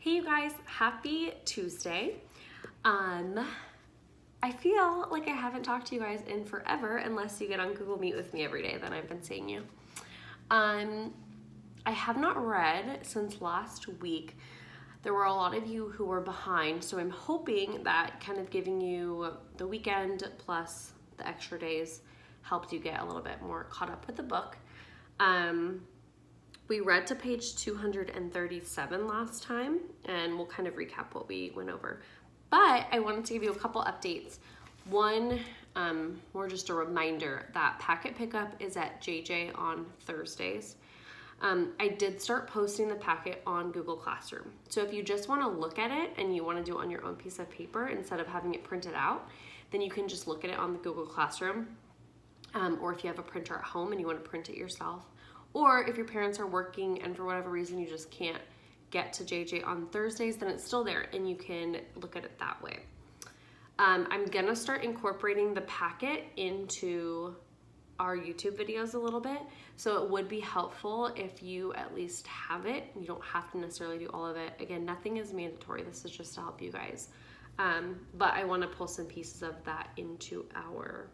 Hey you guys, happy Tuesday. I feel like I haven't talked to you guys in forever unless you get on Google Meet with me every day that I've been seeing you. I have not read since last week. There were a lot of you who were behind, so I'm hoping that kind of giving you the weekend plus the extra days helped you get a little bit more caught up with the book. We read to page 237 last time, and we'll kind of recap what we went over. But I wanted to give you a couple updates. One, more just a reminder that packet pickup is at JJ on Thursdays. I did start posting the packet on Google Classroom. So if you just want to look at it and you want to do it on your own piece of paper instead of having it printed out, then you can just look at it on the Google Classroom. Or if you have a printer at home and you want to print it yourself. Or if your parents are working and for whatever reason you just can't get to JJ on Thursdays, then it's still there and you can look at it that way. I'm gonna start incorporating the packet into our YouTube videos a little bit. So it would be helpful if you at least have it. You don't have to necessarily do all of it. Again, nothing is mandatory. This is just to help you guys. But I wanna pull some pieces of that into our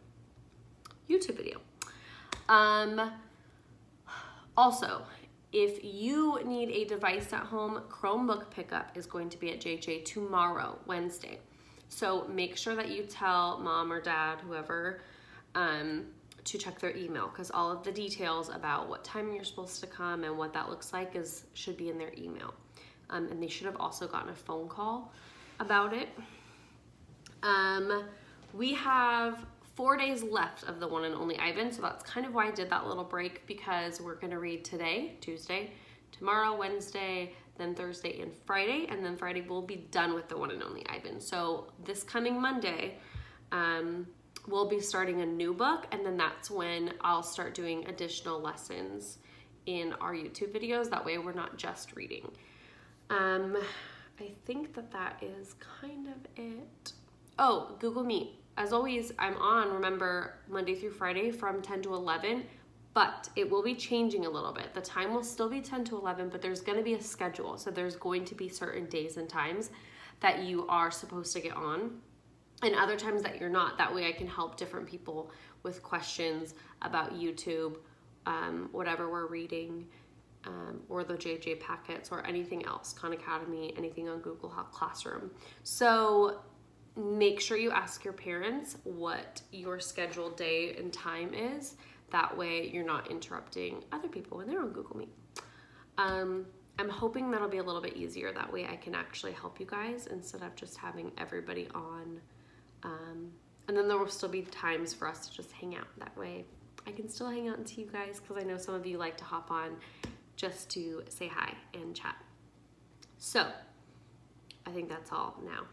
YouTube video. Also, if you need a device at home, Chromebook pickup is going to be at JJ tomorrow, Wednesday. So make sure that you tell mom or dad, whoever, to check their email because all of the details about what time you're supposed to come and what that looks like should be in their email. And they should have also gotten a phone call about it. We have 4 days left of the one and only Ivan, so that's kind of why I did that little break because we're gonna read today, Tuesday, tomorrow, Wednesday, then Thursday and Friday, and then Friday we'll be done with the one and only Ivan. So this coming Monday, we'll be starting a new book, and then that's when I'll start doing additional lessons in our YouTube videos. That way we're not just reading. I think that is kind of it. Oh, Google Meet. As always, I'm on, remember, Monday through Friday from 10 to 11, but it will be changing a little bit. The time will still be 10 to 11, but there's going to be a schedule. So there's going to be certain days and times that you are supposed to get on and other times that you're not. That way I can help different people with questions about YouTube, whatever we're reading, or the JJ packets or anything else, Khan Academy, anything on Google Classroom. So make sure you ask your parents what your scheduled day and time is. That way you're not interrupting other people when they're on Google Meet. I'm hoping that'll be a little bit easier. That way I can actually help you guys instead of just having everybody on. And then there will still be times for us to just hang out. That way I can still hang out and see you guys because I know some of you like to hop on just to say hi and chat. So I think that's all now.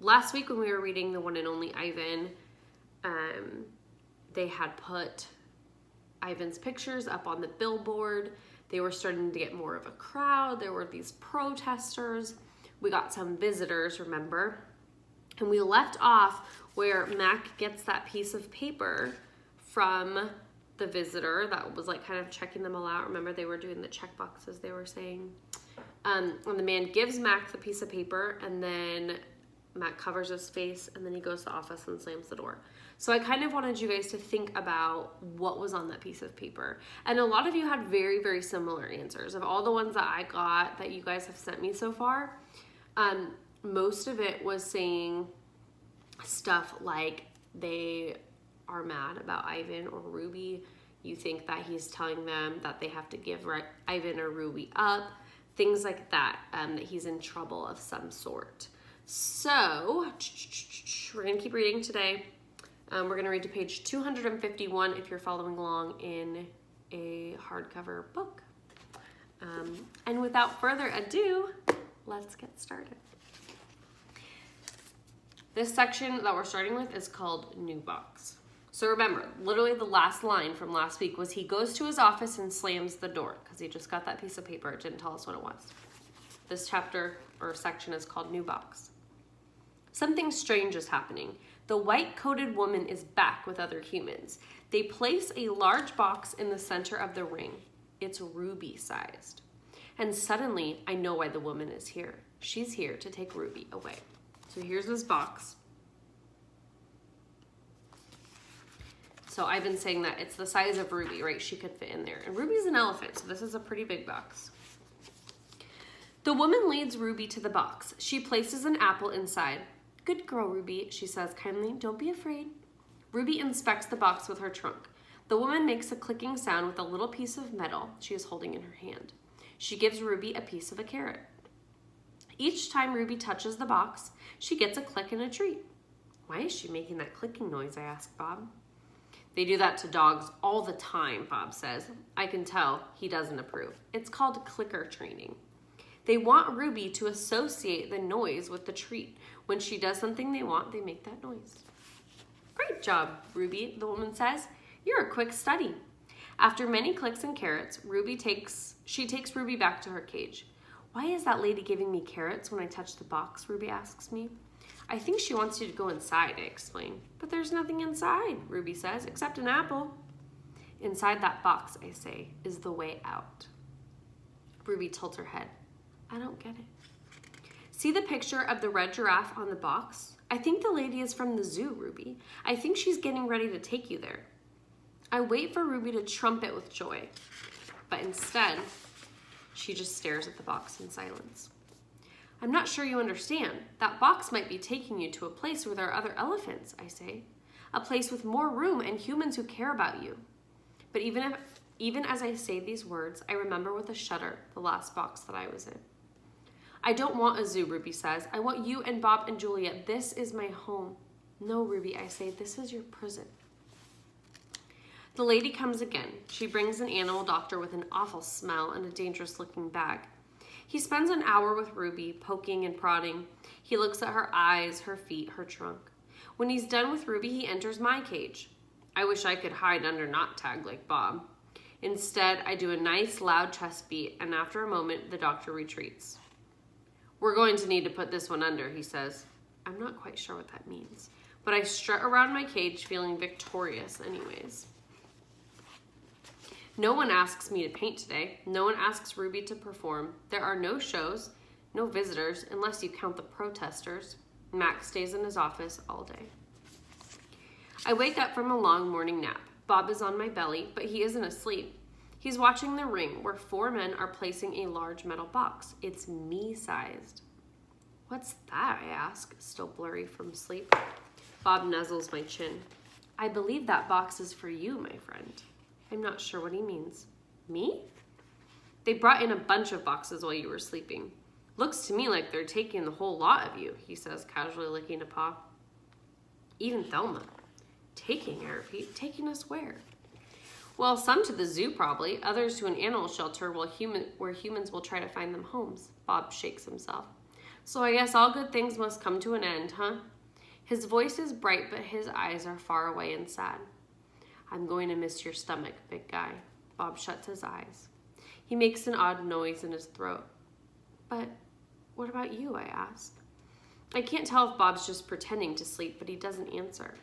Last week when we were reading the one and only Ivan, they had put Ivan's pictures up on the billboard. They were starting to get more of a crowd. There were these protesters. We got some visitors, remember? And we left off where Mac gets that piece of paper from the visitor that was like kind of checking them all out. Remember they were doing the check boxes they were saying. And the man gives Mac the piece of paper, and then Mac covers his face, and then he goes to the office and slams the door. So I kind of wanted you guys to think about what was on that piece of paper. And a lot of you had very, very similar answers. Of all the ones that I got that you guys have sent me so far, most of it was saying stuff like they are mad about Ivan or Ruby. You think that he's telling them that they have to give Ivan or Ruby up. Things like that, that he's in trouble of some sort. So, we're gonna keep reading today. We're gonna read to page 251 if you're following along in a hardcover book. And without further ado, let's get started. This section that we're starting with is called New Box. So remember, literally the last line from last week was he goes to his office and slams the door because he just got that piece of paper. It didn't tell us what it was. This chapter or section is called New Box. Something strange is happening. The white-coated woman is back with other humans. They place a large box in the center of the ring. It's ruby-sized. And suddenly, I know why the woman is here. She's here to take Ruby away. So here's this box. So I've been saying that it's the size of Ruby, right? She could fit in there. And Ruby's an elephant, so this is a pretty big box. The woman leads Ruby to the box. She places an apple inside. Good girl, Ruby, she says kindly. Don't be afraid. Ruby inspects the box with her trunk. The woman makes a clicking sound with a little piece of metal she is holding in her hand. She gives Ruby a piece of a carrot. Each time Ruby touches the box, she gets a click and a treat. Why is she making that clicking noise, I ask Bob. They do that to dogs all the time, Bob says. I can tell he doesn't approve. It's called clicker training. They want Ruby to associate the noise with the treat. When she does something they want, they make that noise. Great job, Ruby, the woman says. You're a quick study. After many clicks and carrots, she takes Ruby back to her cage. Why is that lady giving me carrots when I touch the box? Ruby asks me. I think she wants you to go inside, I explain. But there's nothing inside, Ruby says, except an apple. Inside that box, I say, is the way out. Ruby tilts her head. I don't get it. See the picture of the red giraffe on the box? I think the lady is from the zoo, Ruby. I think she's getting ready to take you there. I wait for Ruby to trumpet with joy, but instead, she just stares at the box in silence. I'm not sure you understand. That box might be taking you to a place where there are other elephants, I say. A place with more room and humans who care about you. But even as I say these words, I remember with a shudder the last box that I was in. I don't want a zoo, Ruby says. I want you and Bob and Julia. This is my home. No, Ruby, I say, this is your prison. The lady comes again. She brings an animal doctor with an awful smell and a dangerous-looking bag. He spends an hour with Ruby, poking and prodding. He looks at her eyes, her feet, her trunk. When he's done with Ruby, he enters my cage. I wish I could hide under knot tag like Bob. Instead, I do a nice loud chest beat, and after a moment, the doctor retreats. We're going to need to put this one under, he says. I'm not quite sure what that means, but I strut around my cage feeling victorious anyways. No one asks me to paint today. No one asks Ruby to perform. There are no shows, no visitors, unless you count the protesters. Max stays in his office all day. I wake up from a long morning nap. Bob is on my belly, but he isn't asleep. He's watching the ring where 4 men are placing a large metal box. It's me-sized. What's that, I ask, still blurry from sleep. Bob nuzzles my chin. I believe that box is for you, my friend. I'm not sure what he means. Me? They brought in a bunch of boxes while you were sleeping. Looks to me like they're taking the whole lot of you, he says, casually licking a paw. Even Thelma. Taking, I repeat. Taking us where? Well, some to the zoo probably, others to an animal shelter where humans will try to find them homes. Bob shakes himself. So I guess all good things must come to an end, huh? His voice is bright, but his eyes are far away and sad. I'm going to miss your stomach, big guy. Bob shuts his eyes. He makes an odd noise in his throat. But what about you, I ask. I can't tell if Bob's just pretending to sleep, but he doesn't answer.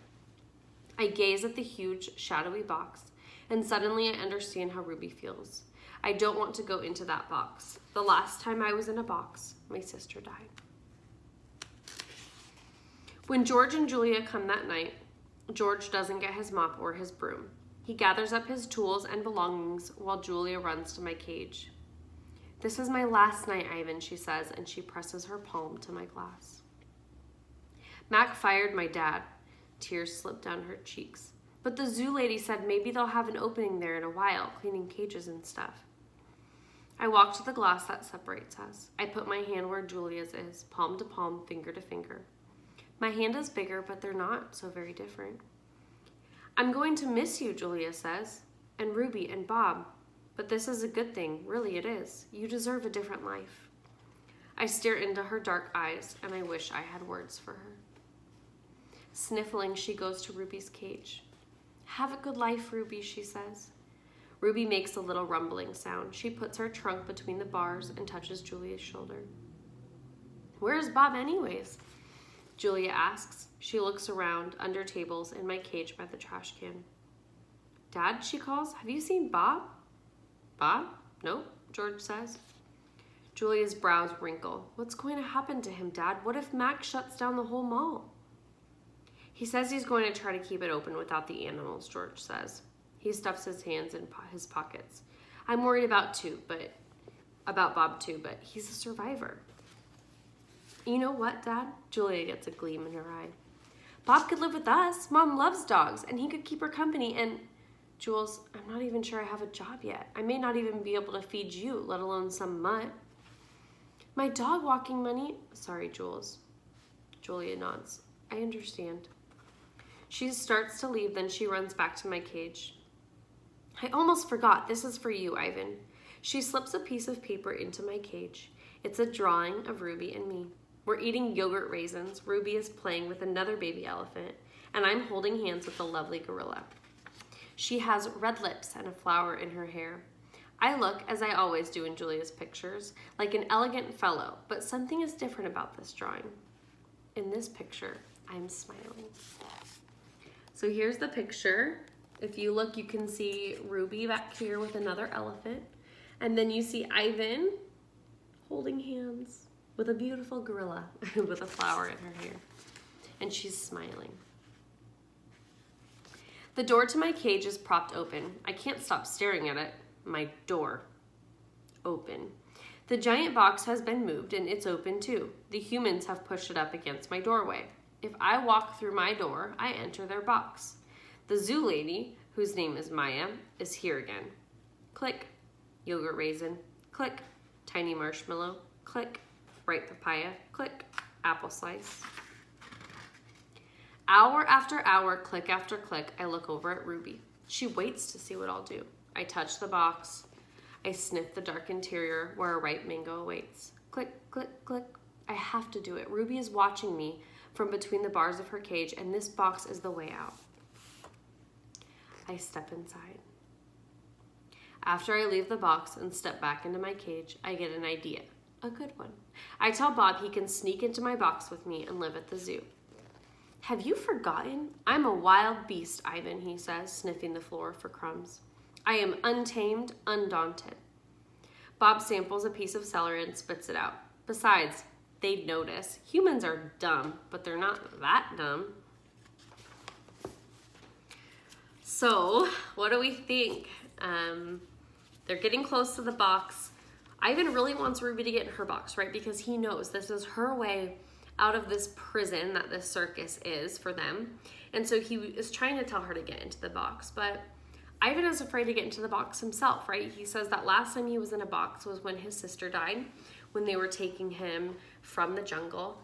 I gaze at the huge, shadowy box, and suddenly I understand how Ruby feels. I don't want to go into that box. The last time I was in a box, my sister died. When George and Julia come that night, George doesn't get his mop or his broom. He gathers up his tools and belongings while Julia runs to my cage. This is my last night, Ivan, she says, and she presses her palm to my glass. Mac fired my dad. Tears slip down her cheeks. But the zoo lady said maybe they'll have an opening there in a while, cleaning cages and stuff. I walk to the glass that separates us. I put my hand where Julia's is, palm to palm, finger to finger. My hand is bigger, but they're not so very different. I'm going to miss you, Julia says, and Ruby and Bob. But this is a good thing, really it is. You deserve a different life. I stare into her dark eyes, and I wish I had words for her. Sniffling, she goes to Ruby's cage. Have a good life, Ruby, she says. Ruby makes a little rumbling sound. She puts her trunk between the bars and touches Julia's shoulder. Where's Bob anyways? Julia asks. She looks around, under tables, in my cage by the trash can. Dad, she calls. Have you seen Bob? Bob? Nope, George says. Julia's brows wrinkle. What's going to happen to him, Dad? What if Max shuts down the whole mall? He says he's going to try to keep it open without the animals, George says. He stuffs his hands in his pockets. I'm worried about Bob too, but he's a survivor. You know what, Dad? Julia gets a gleam in her eye. Bob could live with us. Mom loves dogs, and he could keep her company. And Jules, I'm not even sure I have a job yet. I may not even be able to feed you, let alone some mutt. My dog walking money? Sorry, Jules. Julia nods. I understand. She starts to leave, then she runs back to my cage. I almost forgot. This is for you, Ivan. She slips a piece of paper into my cage. It's a drawing of Ruby and me. We're eating yogurt raisins. Ruby is playing with another baby elephant, and I'm holding hands with a lovely gorilla. She has red lips and a flower in her hair. I look, as I always do in Julia's pictures, like an elegant fellow, but something is different about this drawing. In this picture, I'm smiling. So here's the picture. If you look, you can see Ruby back here with another elephant. And then you see Ivan holding hands with a beautiful gorilla with a flower in her hair. And she's smiling. The door to my cage is propped open. I can't stop staring at it. My door. Open. The giant box has been moved and it's open too. The humans have pushed it up against my doorway. If I walk through my door, I enter their box. The zoo lady, whose name is Maya, is here again. Click. Yogurt raisin. Click. Tiny marshmallow. Click. Ripe papaya. Click. Apple slice. Hour after hour, click after click, I look over at Ruby. She waits to see what I'll do. I touch the box. I sniff the dark interior where a ripe mango awaits. Click, click, click. I have to do it. Ruby is watching me from between the bars of her cage, and this box is the way out. I step inside. After I leave the box and step back into my cage, I get an idea. A good one. I tell Bob he can sneak into my box with me and live at the zoo. Have you forgotten? I'm a wild beast, Ivan, he says, sniffing the floor for crumbs. I am untamed, undaunted. Bob samples a piece of celery and spits it out. Besides, they'd notice. Humans are dumb, but they're not that dumb. So, what do we think? They're getting close to the box. Ivan really wants Ruby to get in her box, right? Because he knows this is her way out of this prison that this circus is for them. And so he is trying to tell her to get into the box. But Ivan is afraid to get into the box himself, right? He says that last time he was in a box was when his sister died, when they were taking him from the jungle.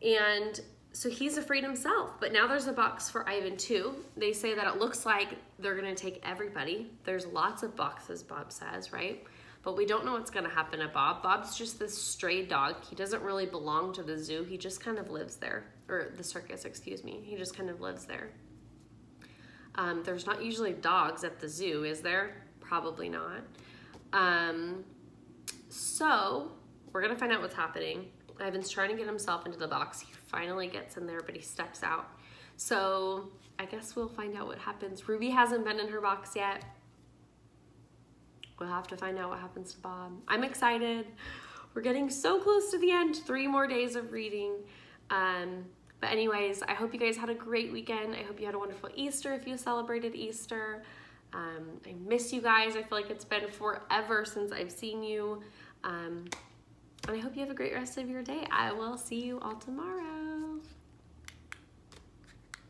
And so he's afraid himself. But now there's a box for Ivan too. They say that it looks like they're gonna take everybody. There's lots of boxes, Bob says, right? But we don't know what's gonna happen to Bob. Bob's just this stray dog. He doesn't really belong to the zoo. He just kind of lives there, or the circus, excuse me. He just kind of lives there. There's not usually dogs at the zoo, is there? Probably not. So we're gonna find out what's happening. Ivan's trying to get himself into the box. He finally gets in there, but he steps out. So I guess we'll find out what happens. Ruby hasn't been in her box yet. We'll have to find out what happens to Bob. I'm excited. We're getting so close to the end. 3 more days of reading. But anyways, I hope you guys had a great weekend. I hope you had a wonderful Easter if you celebrated Easter. I miss you guys. I feel like it's been forever since I've seen you. And I hope you have a great rest of your day. I will see you all tomorrow.